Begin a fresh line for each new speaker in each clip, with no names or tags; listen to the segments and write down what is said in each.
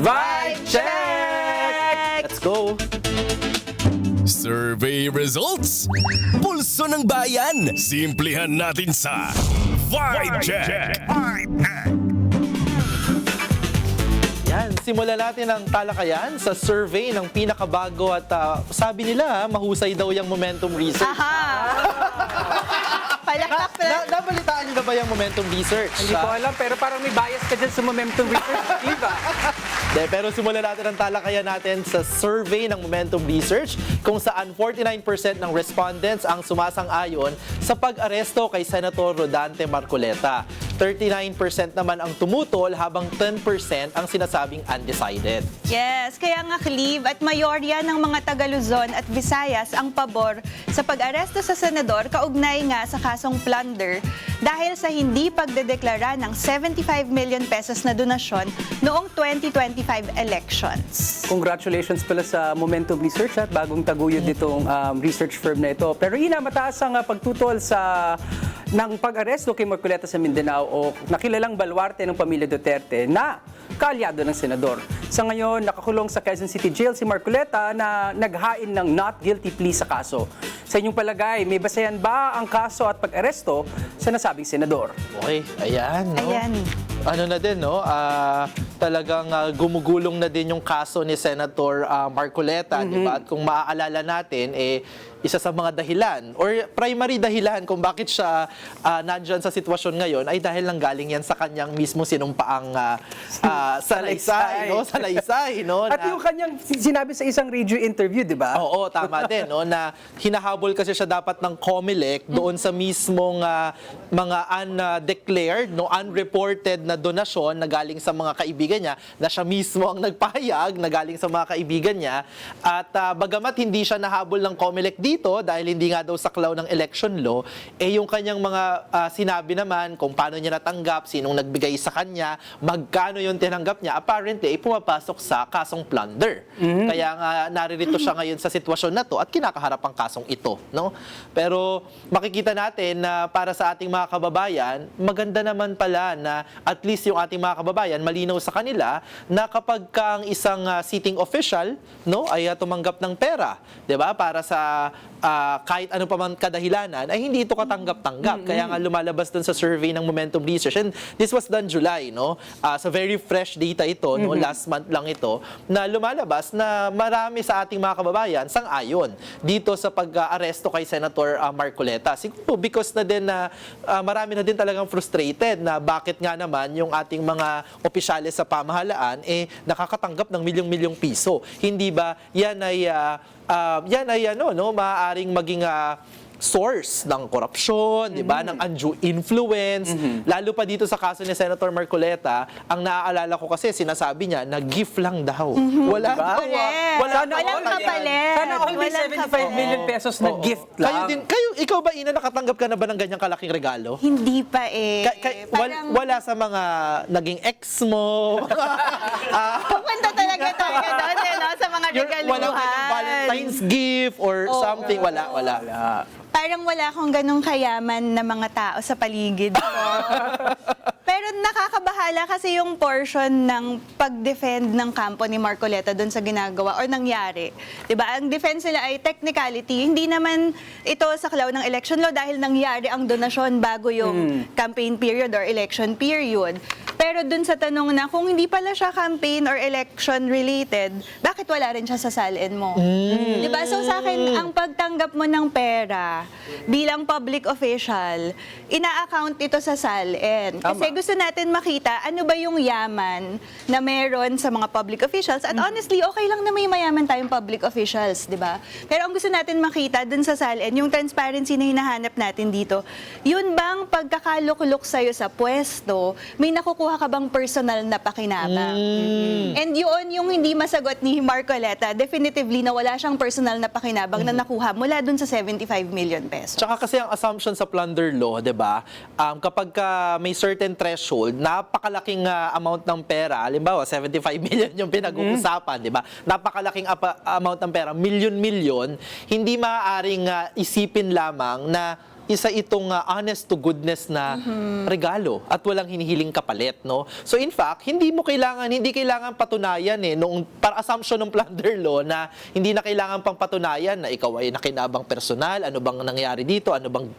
Vibe check! Let's go!
Survey results! Pulso ng bayan! Simplihan natin sa Vibe Check!
Yan, simulan natin ang talakayan sa survey ng pinakabago at sabi nila mahusay daw yung momentum research.
Palakpak na.
Nabalitaan niyo na ba yung momentum research?
Hindi ko alam, pero parang may bias ka dyan sa momentum research, di ba?
Pero simulan natin ang talakayan natin sa survey ng Momentum Research kung saan 49% ng respondents ang sumasang-ayon sa pag-aresto kay Senator Rodante Marcoleta. 39% naman ang tumutol habang 10% ang sinasabing undecided.
Yes, kaya nga Clive at mayorya ng mga taga Luzon at Visayas ang pabor sa pag-aresto sa senador kaugnay nga sa kasong plunder dahil sa hindi pagdedeklara ng 75 million pesos na donasyon noong 2025 elections.
Congratulations pala sa Momentum Research at bagong taguyod nitong research firm na ito. Pero Ina, mataas ang pagtutol ng pag-aresto kay Marcoleta sa Mindanao o nakilalang baluarte ng pamilya Duterte na kaalyado ng senador. Sa ngayon, nakakulong sa Quezon City Jail si Marcoleta na naghain ng not guilty plea sa kaso. Sa inyong palagay, may basehan ba ang kaso at pag-aresto sa nasabing senador?
Okay, ayan. No?
Ayan.
Ano na din, no? Talagang gumugulong na din yung kaso ni Senator Marcoleta, di ba? At kung maaalala natin, isa sa mga dahilan or primary dahilan kung bakit siya nandyan sa sitwasyon ngayon ay dahil lang galing yan sa kanyang mismo sinumpaang salaysay, no? Salaysay, no?
At yung kanyang sinabi sa isang radio interview, di ba?
Oo, tama din, no? Na hinahabol kasi siya dapat ng COMELEC doon sa mismong mga undeclared, no, unreported na donasyon na galing sa mga kaibigan niya, na siya mismo ang nagpahayag na galing sa mga kaibigan niya. At bagamat hindi siya nahabol ng COMELEC dito dahil hindi nga daw saklaw ng election law, yung kanyang mga sinabi naman kung paano niya natanggap, sinong nagbigay sa kanya, magkano yung tinanggap niya, apparently pumapasok sa kasong plunder. Kaya nga naririto siya ngayon sa sitwasyon na to at kinakaharap ang kasong ito, no? Pero makikita natin na para sa ating mga kababayan, maganda naman pala na at least yung ating mga kababayan malinaw sa kanila na kapag kang isang sitting official, no, ay tumanggap ng pera, 'di ba? Para sa kahit ano pa man kadahilanan, ay hindi ito katanggap-tanggap. Kaya nga lumalabas dun sa survey ng Momentum Research. And this was done July, no? Sa very fresh data ito, no? Last month lang ito, na lumalabas na marami sa ating mga kababayan sang-ayon dito sa pag-aresto kay Senator Marcoleta. Siguro because na din na marami na din talagang frustrated na bakit nga naman yung ating mga opisyales sa pamahalaan nakakatanggap ng milyong-milyong piso. Hindi ba yan ay maaaring maging source ng korupsyon, di ba, ng undue influence. Lalo pa dito sa kaso ni Senator Marcoleta, ang naaalala ko kasi sinasabi niya na gift lang daw. Wala daw.
Walang kapalit.
Sana all may 75 million pesos na gift lang.
Ikaw ba, Ina, nakatanggap ka na ba ng ganyang kalaking regalo?
Hindi pa
Wala sa mga naging ex mo.
Pupunta talaga tayo doon, no? Sa mga regaluhan.
Walang Valentine's gift or something. Wala.
Parang wala akong ganong kayaman na mga tao sa paligid ko. Pero nakakabahala kasi yung portion ng pag-defend ng kampo ni Marcoleta doon sa ginagawa or nangyari. Diba? Ang defense nila ay technicality. Hindi naman ito saklaw ng election law dahil nangyari ang donasyon bago yung campaign period or election period. Pero doon sa tanong na kung hindi pala siya campaign or election related, bakit wala rin siya sa salin mo? Diba? So sa akin, ang pagtanggap mo ng pera bilang public official, ina-account ito sa salin. Kasi gusto natin makita ano ba yung yaman na meron sa mga public officials. At honestly, okay lang na may mayaman tayong public officials, di ba? Pero ang gusto natin makita dun sa salin, yung transparency na hinahanap natin dito, yun bang pagkakaluklok sa'yo sa pwesto, may nakukuha ka bang personal na pakinabang? And yun, yung hindi masagot ni Marcoleta, definitively na wala siyang personal na pakinabang na nakuha mula dun sa 75 million pesos.
Tsaka kasi ang assumption sa plunder law, 'di ba? Kapag may certain threshold, napakalaking amount ng pera, halimbawa 75 million yung pinag-uusapan, 'di ba? Napakalaking amount ng pera, milyon-milyon, hindi maaaring isipin lamang na isa itong honest to goodness na regalo at walang hinihiling kapalit, no? So in fact, hindi kailangan patunayan noong para assumption ng plunder law na hindi na kailangan pang patunayan na ikaw ay nakinabang personal, ano bang nangyari dito,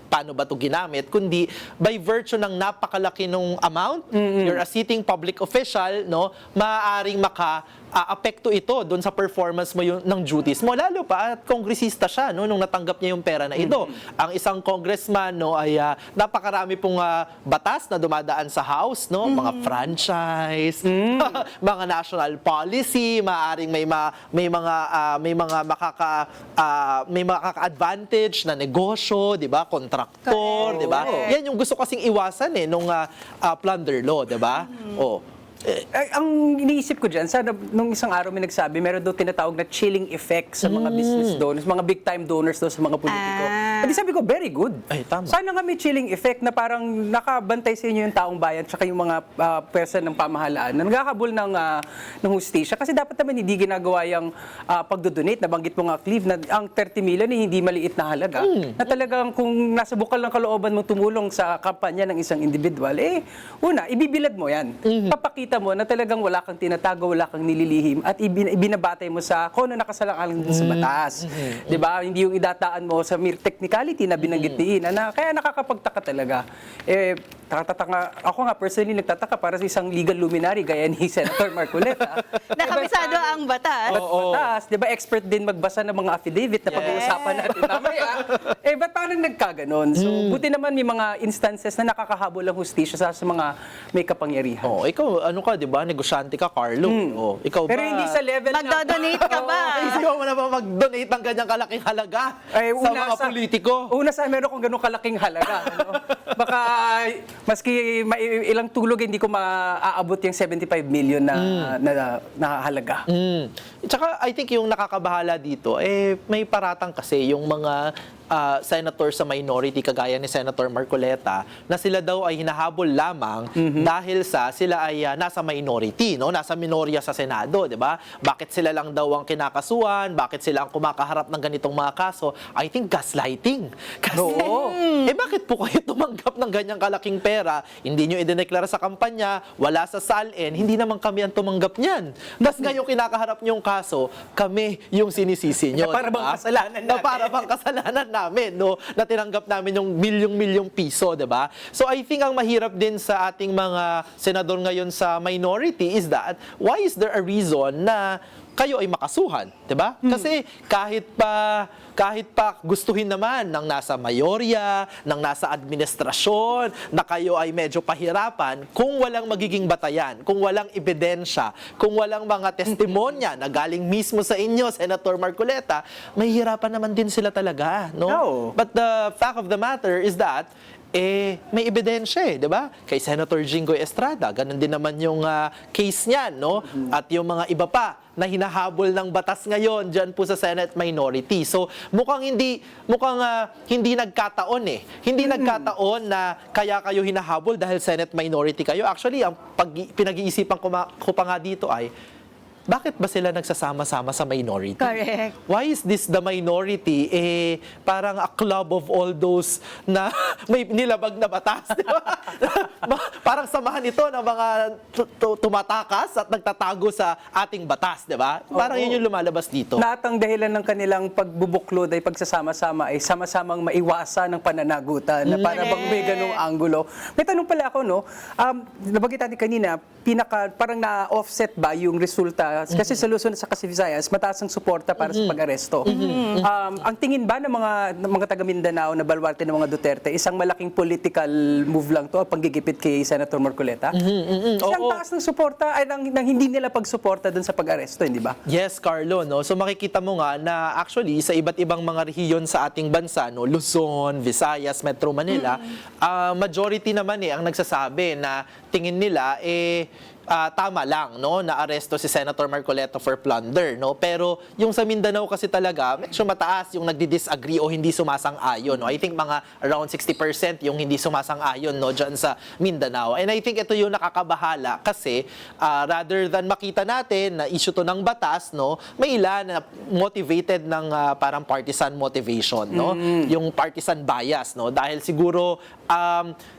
paano ba 'to ginamit, kundi by virtue ng napakalaki nung amount, you're a sitting public official, no? Maaaring apekto ito doon sa performance mo ng duties mo, lalo pa at kongresista siya nung natanggap niya yung pera na ito. Ang isang congressman ay napakarami pong batas na dumadaan sa House, no? Mga franchise, mga national policy, maaring may makaka-advantage na negosyo, 'di ba? Kontraktor, 'di ba? Yan yung gusto kasing iwasan nung plunder law, 'di ba?
Ang iniisip ko dyan, nung isang araw may nagsabi, meron daw tinatawag na chilling effect sa mga business donors, mga big time donors daw sa mga politiko. At sabi ko, very good.
Ay, tama.
Sana nga may chilling effect na parang nakabantay sa inyo yung taong bayan tsaka yung mga person ng pamahalaan na nagkakabul ng hustisya. Kasi dapat naman hindi ginagawa yung pagdodonate. Nabanggit mo nga, Cleve, na ang 30 million hindi maliit na halaga. Na talagang kung nasa bukal ng kalooban mo tumulong sa kampanya ng isang individual, una, ibibilad mo yan. Papakita mo na talagang wala kang tinatago, wala kang nililihim at ibinabatay mo sa kung ano nakasalang-alang sa batas. 'Di ba? Hindi yung idataan mo sa mere technicality na binanggit ni Ina na kaya nakakapagtaka talaga. Ako nga personally nagtataka para sa isang legal luminary gaya ni Senator Marcoleta.
Nakabisado ang batas.
Batas, 'di ba? Expert din magbasa ng mga affidavit na pag-uusapan natin mamaya. Ba't parang nagkaganon? So, buti naman may mga instances na nakakahabol ang hustisya sa mga may kapangyarihan.
Ikaw, ano ka, di ba? Negosyante ka, Carlo. Ikaw
Pero
ba?
hindi sa level
Magdodonate ka ba?
Isigaw mo na ba mag-donate ng ganyang kalaking halaga sa mga politiko?
Una sa meron kong ganun kalaking halaga. Baka maski ilang tulog hindi ko maaabot yung 75 million na halaga.
Tsaka I think yung nakakabahala dito, may paratang kasi yung mga senator sa minority kagaya ni Senator Marcoleta na sila daw ay hinahabol lamang dahil sila ay nasa minority, no? Nasa minorya sa Senado, 'di ba? Bakit sila lang daw ang kinakasuhan? Bakit sila ang kumakaharap ng ganitong mga kaso? I think gaslighting. Kasi bakit po kayo tumanggap ng ganyang kalaking pera? Hindi nyo idineklara sa kampanya, wala sa SALN, hindi naman kami ang tumanggap niyan. Tapos ngayong kinakaharap nyo yung kaso, kami yung sinisisi nyo.
Na para bang kasalanan natin.
Na para bang kasalanan namin, no? Na tinanggap namin yung milyong-milyong piso, 'di ba? So I think ang mahirap din sa ating mga senador ngayon sa minority is that why is there a reason na kayo ay makasuhan, 'di ba? Kasi kahit pa gustuhin naman ng nasa mayorya, ng nasa administrasyon, na kayo ay medyo pahirapan, kung walang magiging batayan, kung walang ebidensya, kung walang mga testimonya na galing mismo sa inyo, Senator Marcoleta, mahihirapan naman din sila talaga, no?
No.
But the fact of the matter is that may ebidensya, 'di ba? Kay Senator Jinggoy Estrada, ganun din naman yung case niyan, no? At yung mga iba pa na hinahabol ng batas ngayon diyan po sa Senate minority. So, mukhang hindi nagkataon Hindi nagkataon na kaya kayo hinahabol dahil Senate minority kayo. Actually, ang pinag-iisipan ko pa nga dito ay bakit ba sila nagsasama-sama sa minority?
Correct.
Why is this the minority? Parang a club of all those na may nilabag na batas, di ba? Parang samahan ito ng mga tumatakas at nagtatago sa ating batas, di ba? Parang yun yung lumalabas dito.
Lahat ang dahilan ng kanilang pagbubuklod ay pagsasama-sama ay sama-samang maiwasan ng pananagutan na para bang may ganung anggulo. May tanong pala ako, no? Nabanggit natin kanina, parang na-offset ba yung resulta? Kasi sa Luzon at sa Visayas, mataas ang suporta para sa pag-aresto. Ang tingin ba ng mga taga Mindanao na baluarte ng mga Duterte, isang malaking political move lang to, panggigipit kay Senator Marcoleta? Kasi ang taas ng suporta ay nang hindi nila pagsuporta dun sa pag-aresto, hindi ba?
Yes, Carlo, no? So makikita mo nga na actually sa iba't ibang mga rehiyon sa ating bansa, no, Luzon, Visayas, Metro Manila, majority naman ang nagsasabi na tingin nila tama lang, no, na aresto si Senator Marcoleta for plunder, no? Pero yung sa Mindanao kasi talaga, medyo mataas yung nagdi-disagree o hindi sumasang-ayon, no? I think mga around 60% yung hindi sumasang-ayon, no, dyan sa Mindanao. And I think ito yung nakakabahala kasi rather than makita natin na issue to ng batas, no, may ilan na motivated ng parang partisan motivation, no? Yung partisan bias, no? Dahil siguro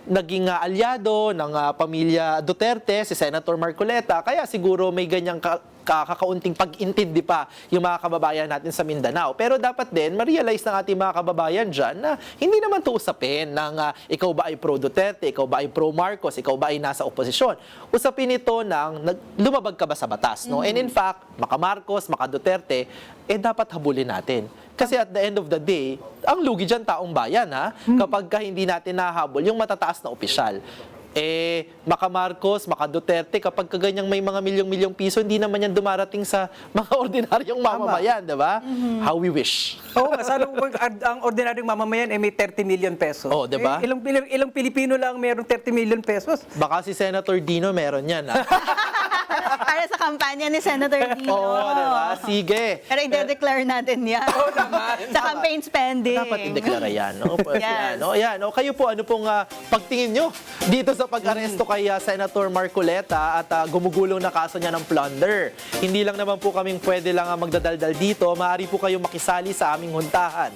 naging alyado ng pamilya Duterte si Senator Marcoleta, kaya siguro may ganyang kakaunting pag-intindi pa yung mga kababayan natin sa Mindanao. Pero dapat din ma-realize ng ating mga kababayan dyan na hindi naman ito usapin ng ikaw ba ay pro-Duterte, ikaw ba ay pro-Marcos, ikaw ba ay nasa oposisyon. Usapin ito ng lumabag ka ba sa batas, no? And in fact, maka-Marcos, maka-Duterte, dapat habulin natin. Kasi at the end of the day, ang lugi dyan taong bayan, ha? Kapag hindi natin nahabol yung matataas na opisyal. Maka Marcos, maka Duterte, kapag kaganyang may mga milyong-milyong piso, hindi naman yan dumarating sa mga ordinaryong mamamayan, di ba? How we wish.
Oo, sana ang ordinaryong mamamayan may 30 million pesos.
Oh, diba?
Ilang Pilipino lang mayroong 30 million pesos.
Baka si Senator Dino meron yan, ha?
Para sa kampanya ni Senator Dino.
Oo, diba? Sige.
Pero i-declare natin yan.
Oo naman.
Sa campaign spending.
Dapat i-deklara yan. No?
Yes.
Yan. Kayo po, ano pong pagtingin nyo dito sa pag-aresto kay Senator Marcoleta at gumugulong na kaso niya ng plunder? Hindi lang naman po kaming pwede lang magdadaldal dito. Maaari po kayong makisali sa aming huntahan.